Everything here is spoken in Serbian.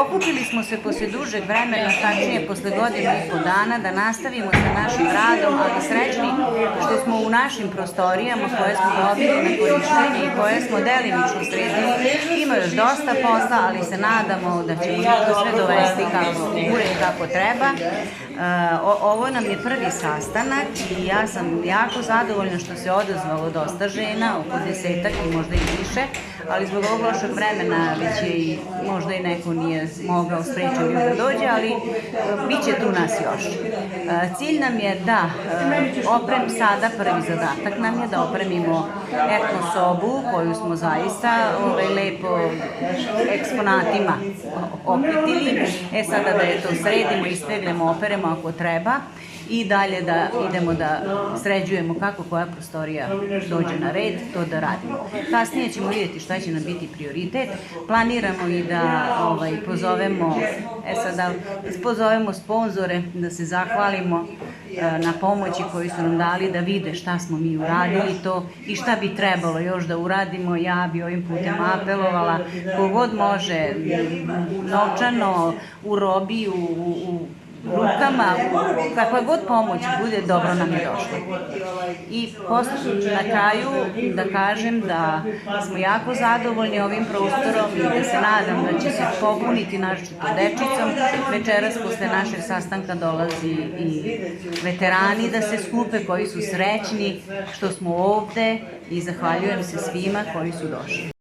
Okupili smo se posle dužeg vremena, tačnije posle godinu i po dana, da nastavimo sa našim radom, ali srećni što smo u našim prostorijama koje smo dobili na korištenje i koje smo delimično sredili. Ima još dosta posla, ali se nadamo da ćemo to sve dovesti kako treba. Ovo nam je prvi sastanak i ja sam jako zadovoljna što se odazvalo dosta žena, oko 10-ak i možda i više, ali zbog ovog lošeg vremena već je i možda i neko nije mogao sprečiti da dođe, ali bit će tu nas još. Cilj nam je da sada prvi zadatak nam je da opremimo etno sobu koju smo zaista lepo eksponatima okitili. Sada da je to sredimo, ispeglemo, operemo ako treba i dalje da idemo da sređujemo kako koja prostorija dođe na red, to da radimo. Kasnije ćemo vidjeti šta će nam biti prioritet. Planiramo i da pozovemo sponzore, da se zahvalimo na pomoći koju su nam dali, da vide šta smo mi uradili to i šta bi trebalo još da uradimo. Ja bi ovim putem apelovala kogod može novčano, u robi, u rukama, kakva god pomoć bude, dobro nam je došla. I na kraju da kažem da smo jako zadovoljni ovim prostorom i da se nadam da će se popuniti naročito dečicom. Večeras posle našeg sastanka dolazi i veterani da se skupe koji su srećni što smo ovde i zahvaljujem se svima koji su došli.